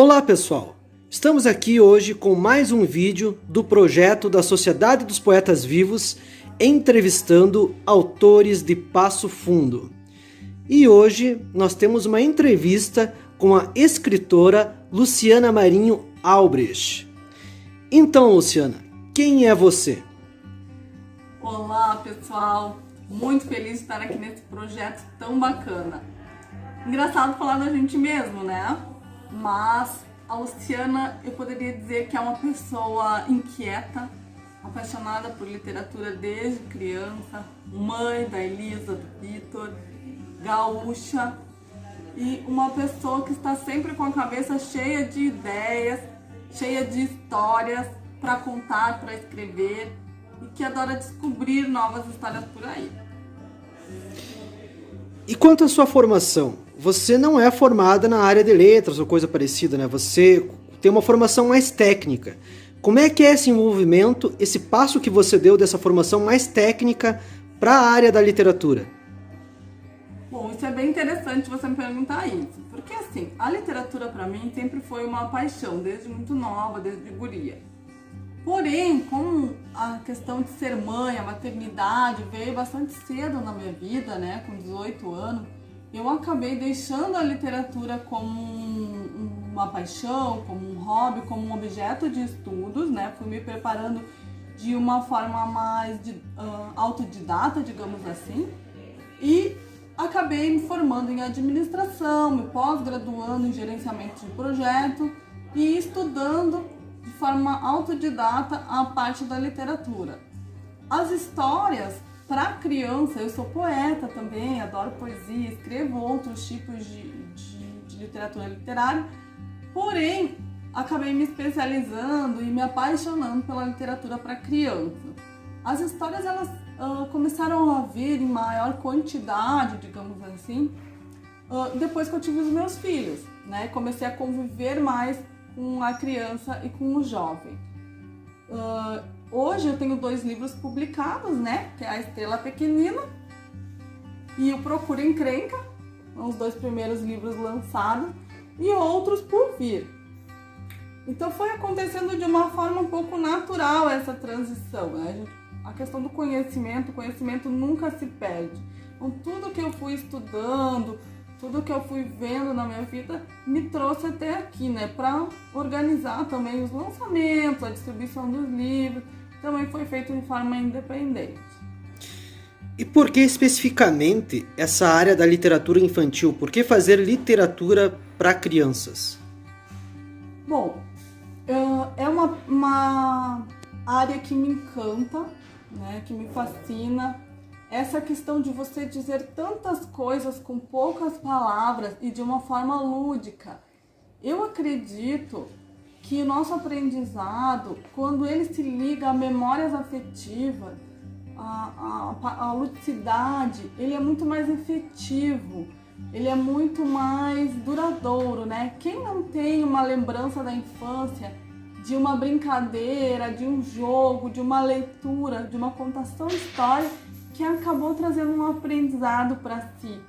Olá pessoal, estamos aqui hoje com mais um vídeo do projeto da Sociedade dos Poetas Vivos, entrevistando autores de Passo Fundo. E hoje nós temos uma entrevista com a escritora Luciana Marinho Albrecht. Então, Luciana, quem é você? Olá pessoal, muito feliz de estar aqui nesse projeto tão bacana. Engraçado falar da gente mesmo, né? Mas a Luciana, eu poderia dizer que é uma pessoa inquieta, apaixonada por literatura desde criança, mãe da Elisa, do Vitor, gaúcha e uma pessoa que está sempre com a cabeça cheia de ideias, cheia de histórias para contar, para escrever e que adora descobrir novas histórias por aí. E quanto à sua formação? Você não é formada na área de letras ou coisa parecida, né? Você tem uma formação mais técnica. Como é que é esse envolvimento, esse passo que você deu dessa formação mais técnica para a área da literatura? Bom, isso é bem interessante você me perguntar isso, porque assim, a literatura para mim sempre foi uma paixão, desde muito nova, desde guria. Porém, como a questão de ser mãe, a maternidade veio bastante cedo na minha vida, né, com 18 anos, eu acabei deixando a literatura como uma paixão, como um hobby, como um objeto de estudos, né, fui me preparando de uma forma mais autodidata, digamos assim, e acabei me formando em administração, me pós-graduando em gerenciamento de projeto e estudando de forma autodidata a parte da literatura. As histórias para criança, eu sou poeta também, adoro poesia, escrevo outros tipos de literatura literária, porém acabei me especializando e me apaixonando pela literatura para criança. As histórias elas começaram a vir em maior quantidade, digamos assim, depois que eu tive os meus filhos, né? Comecei a conviver mais com a criança e com o jovem. Hoje eu tenho 2 livros publicados, né? Que é A Estrela Pequenina e o Procura Encrenca, são os 2 primeiros livros lançados, e outros por vir. Então foi acontecendo de uma forma um pouco natural essa transição, né? A questão do conhecimento, o conhecimento nunca se perde. Então tudo que eu fui estudando, tudo que eu fui vendo na minha vida me trouxe até aqui, né? Para organizar também os lançamentos, a distribuição dos livros, também foi feito de forma independente. E por que especificamente essa área da literatura infantil? Por que fazer literatura para crianças? Bom, é uma área que me encanta, né? Que me fascina. Essa questão de você dizer tantas coisas com poucas palavras e de uma forma lúdica. Eu acredito que o nosso aprendizado, quando ele se liga a memórias afetivas, a ludicidade, ele é muito mais efetivo, ele é muito mais duradouro, né? Quem não tem uma lembrança da infância, de uma brincadeira, de um jogo, de uma leitura, de uma contação de história, que acabou trazendo um aprendizado para si.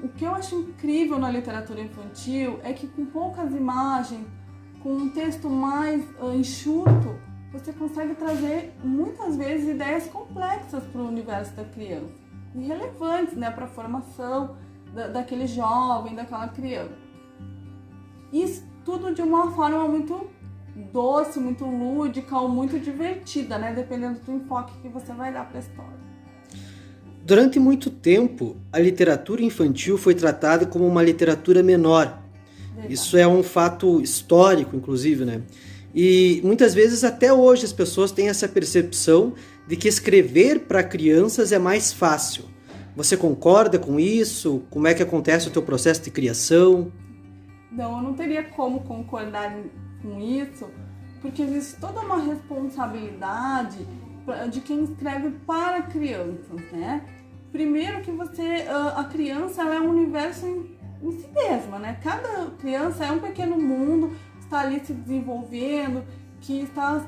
O que eu acho incrível na literatura infantil é que com poucas imagens, com um texto mais enxuto, você consegue trazer muitas vezes ideias complexas para o universo da criança e relevantes, né, para a formação daquele jovem, daquela criança. Isso tudo de uma forma muito doce, muito lúdica ou muito divertida, né? Dependendo do enfoque que você vai dar para a história. Durante muito tempo, a literatura infantil foi tratada como uma literatura menor. Verdade. Isso é um fato histórico, inclusive, né? E muitas vezes, até hoje, as pessoas têm essa percepção de que escrever para crianças é mais fácil. Você concorda com isso? Como é que acontece o teu processo de criação? Não, eu não teria como concordar com isso, porque existe toda uma responsabilidade de quem escreve para crianças, né? Primeiro que a criança ela é um universo em si mesma, né? Cada criança é um pequeno mundo, está ali se desenvolvendo, que está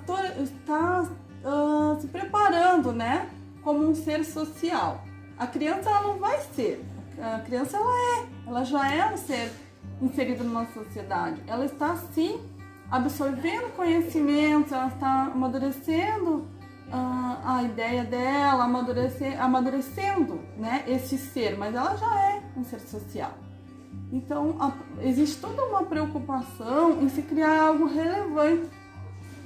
se preparando, né? Como um ser social. A criança ela não vai ser, a criança ela já é um ser inserida na nossa sociedade. Ela está, sim, absorvendo conhecimentos, ela está amadurecendo a ideia dela, amadurecendo, né, esse ser, mas ela já é um ser social. Então, existe toda uma preocupação em se criar algo relevante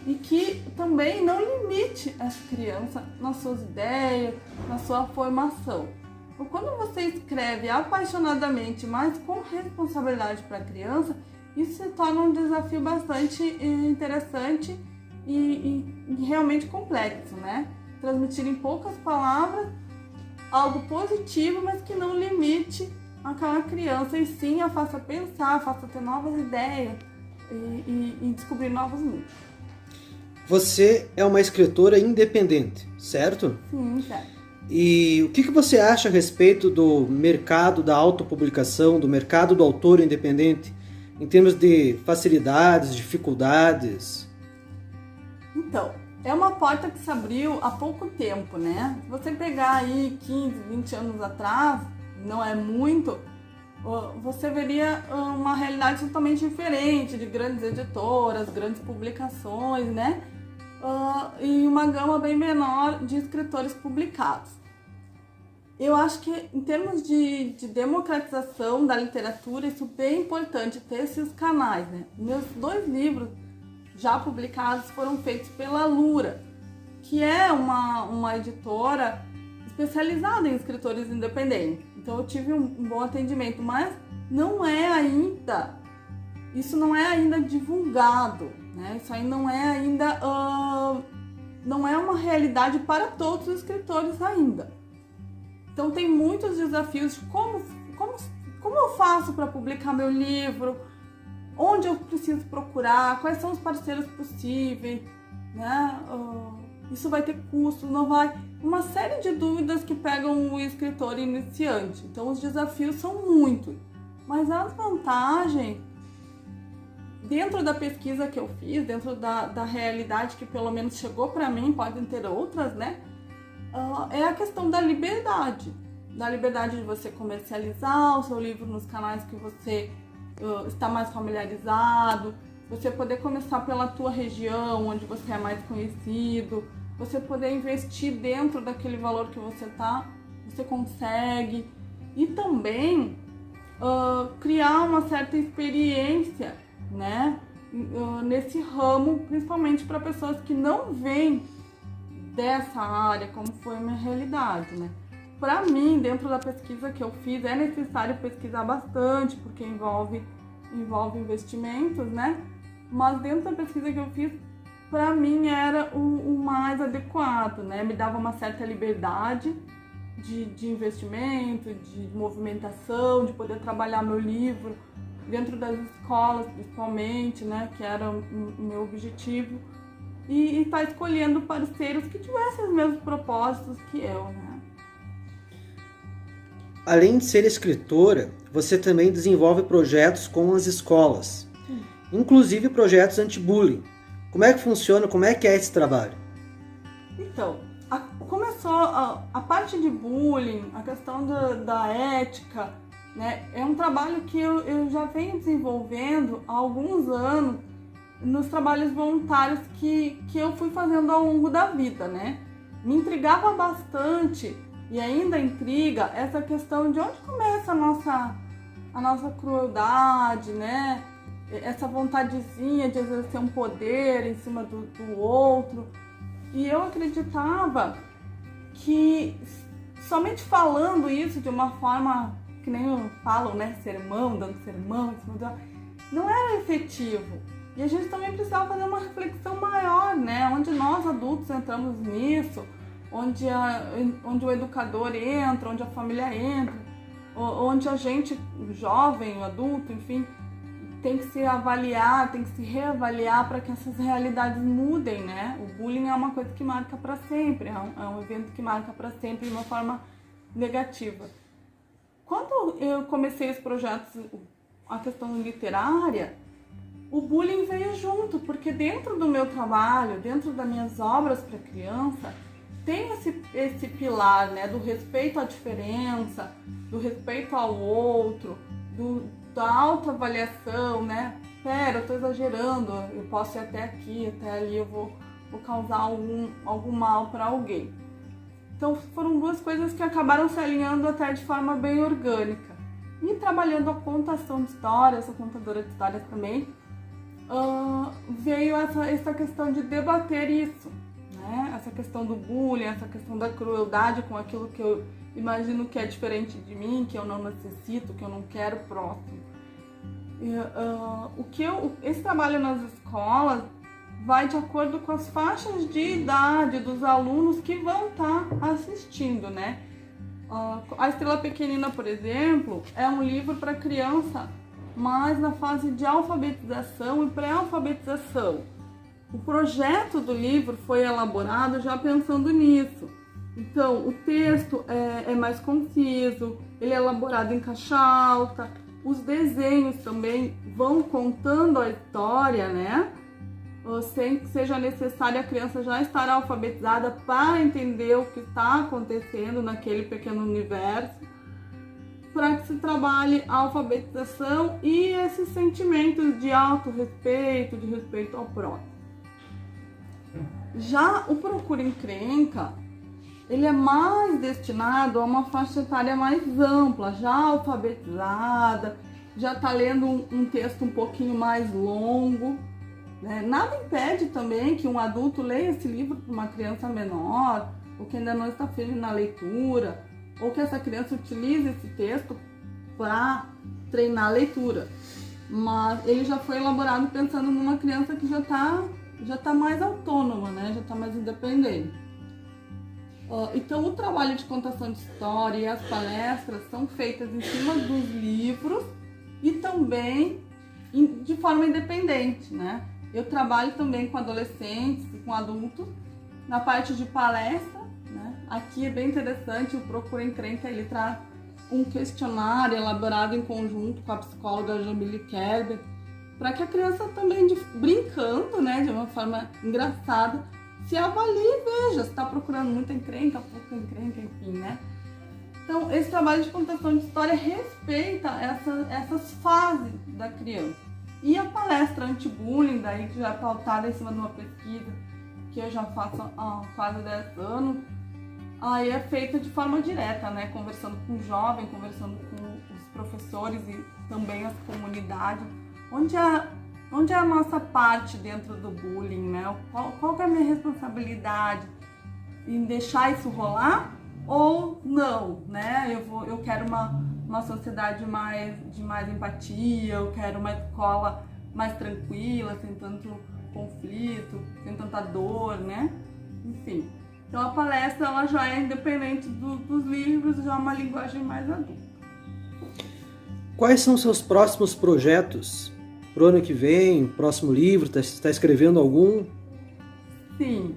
e que também não limite essa criança nas suas ideias, na sua formação. Quando você escreve apaixonadamente, mas com responsabilidade para a criança, isso se torna um desafio bastante interessante e realmente complexo, né? Transmitir em poucas palavras algo positivo, mas que não limite aquela criança, e sim a faça pensar, a faça ter novas ideias e descobrir novos mundos. Você é uma escritora independente, certo? Sim, certo. E o que você acha a respeito do mercado da autopublicação, do mercado do autor independente, em termos de facilidades, dificuldades? Então, é uma porta que se abriu há pouco tempo, né? Se você pegar aí 15, 20 anos atrás, não é muito, você veria uma realidade totalmente diferente de grandes editoras, grandes publicações, né? E uma gama bem menor de escritores publicados. Eu acho que, em termos de democratização da literatura, isso é bem importante, ter esses canais, né? Meus 2 livros já publicados foram feitos pela Lura, que é uma editora especializada em escritores independentes. Então eu tive um bom atendimento, mas isso não é ainda divulgado, né? Isso aí não é ainda, não é uma realidade para todos os escritores ainda. Então tem muitos desafios de como eu faço para publicar meu livro, onde eu preciso procurar, quais são os parceiros possíveis, né? Isso vai ter custo, não vai... Uma série de dúvidas que pegam o escritor iniciante. Então os desafios são muitos, mas as vantagens, dentro da pesquisa que eu fiz, dentro da realidade que pelo menos chegou para mim, podem ter outras, né? É a questão da liberdade de você comercializar o seu livro nos canais que você está mais familiarizado, você poder começar pela tua região, onde você é mais conhecido, você poder investir dentro daquele valor que você consegue, e também criar uma certa experiência, né, nesse ramo, principalmente para pessoas que não vêm dessa área, como foi a minha realidade, né? Para mim, dentro da pesquisa que eu fiz, é necessário pesquisar bastante, porque envolve investimentos, né? Mas dentro da pesquisa que eu fiz, para mim era o mais adequado, né? Me dava uma certa liberdade de investimento, de movimentação, de poder trabalhar meu livro dentro das escolas, principalmente, né? Que era o meu objetivo. E estar escolhendo parceiros que tivessem os mesmos propósitos que eu, né? Além de ser escritora, você também desenvolve projetos com as escolas, inclusive projetos anti-bullying. Como é que funciona, como é que é esse trabalho? Então, começou a parte de bullying, a questão da ética, né? É um trabalho que eu já venho desenvolvendo há alguns anos nos trabalhos voluntários que eu fui fazendo ao longo da vida, né? Me intrigava bastante, e ainda intriga, essa questão de onde começa a nossa crueldade, né? Essa vontadezinha de exercer um poder em cima do outro. E eu acreditava que somente falando isso de uma forma, que nem falam, né? Sermão, dando sermão, não era efetivo. E a gente também precisava fazer uma reflexão maior, né? Onde nós adultos entramos nisso, onde o educador entra, onde a família entra, onde a gente, jovem, adulto, enfim, tem que se avaliar, tem que se reavaliar para que essas realidades mudem, né? O bullying é uma coisa que marca para sempre, é um evento que marca para sempre de uma forma negativa. Quando eu comecei os projetos, a questão literária, o bullying veio junto, porque dentro do meu trabalho, dentro das minhas obras para criança, tem esse pilar, né, do respeito à diferença, do respeito ao outro, da autoavaliação, né? Pera, eu tô exagerando, eu posso ir até aqui, até ali, eu vou causar algum mal para alguém. Então foram duas coisas que acabaram se alinhando até de forma bem orgânica. E trabalhando a contação de histórias, a contadora de histórias também, veio essa questão de debater isso, né? Essa questão do bullying, essa questão da crueldade com aquilo que eu imagino que é diferente de mim, que eu não necessito, que eu não quero próximo. Esse trabalho nas escolas vai de acordo com as faixas de idade dos alunos que vão estar assistindo, né? A Estrela Pequenina, por exemplo, é um livro para criança mais na fase de alfabetização e pré-alfabetização. O projeto do livro foi elaborado já pensando nisso. Então, o texto é mais conciso, ele é elaborado em caixa alta, os desenhos também vão contando a história, né? Sem que seja necessário a criança já estar alfabetizada para entender o que está acontecendo naquele pequeno universo, para que se trabalhe a alfabetização e esses sentimentos de autorrespeito, de respeito ao próximo. Já o Procura Encrenca, ele é mais destinado a uma faixa etária mais ampla, já alfabetizada, já está lendo um texto um pouquinho mais longo, né? Nada impede também que um adulto leia esse livro para uma criança menor, ou que ainda não está firme na leitura, ou que essa criança utilize esse texto para treinar a leitura. Mas ele já foi elaborado pensando numa criança que já tá mais autônoma, né? Já está mais independente. Então, o trabalho de contação de história e as palestras são feitas em cima dos livros e também de forma independente, né? Eu trabalho também com adolescentes e com adultos na parte de palestra, né? Aqui é bem interessante, o Procura Encrenca, ele traz um questionário elaborado em conjunto com a psicóloga Jamile Kerber, para que a criança também, brincando, né, de uma forma engraçada, se avalie e veja se está procurando muita encrenca, pouca encrenca, enfim, né? Então, esse trabalho de contação de história respeita essas fases da criança. E a palestra anti-bullying, daí que já é pautada em cima de uma pesquisa que eu já faço há quase 10 anos, aí é feita de forma direta, né? Conversando com o jovem, conversando com os professores e também as comunidades, onde é a nossa parte dentro do bullying, né? Qual que é a minha responsabilidade em deixar isso rolar ou não, né? Eu quero uma sociedade de mais empatia, eu quero uma escola mais tranquila, sem tanto conflito, sem tanta dor, né? Enfim. Então a palestra ela já é independente dos livros, já é uma linguagem mais adulta. Quais são seus próximos projetos? Pro ano que vem, próximo livro, está escrevendo algum? Sim.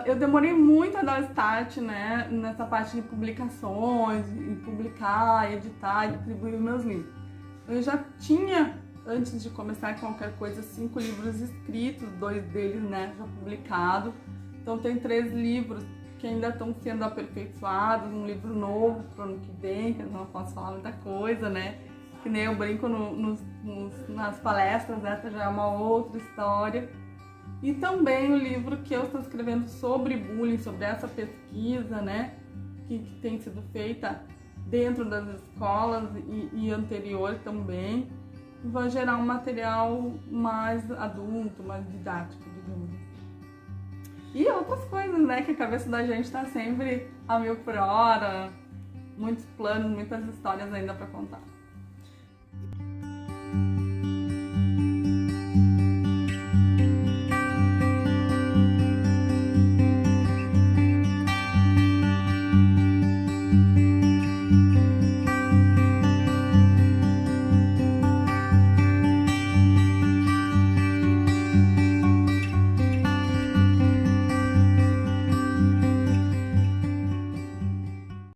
Eu demorei muito a dar start, né, nessa parte de publicações, em publicar, editar e distribuir meus livros. Eu já tinha, antes de começar qualquer coisa, 5 livros escritos, 2 deles, né, já publicados. Então tem 3 livros que ainda estão sendo aperfeiçoados, um livro novo para o ano que vem, que eu não posso falar muita coisa, né? Que nem eu brinco nas palestras, essa já é uma outra história. E também o livro que eu estou escrevendo sobre bullying, sobre essa pesquisa, né, que tem sido feita dentro das escolas e anterior também, vai gerar um material mais adulto, mais didático, digamos assim. E outras coisas, né, que a cabeça da gente está sempre a 1000 por hora, muitos planos, muitas histórias ainda para contar.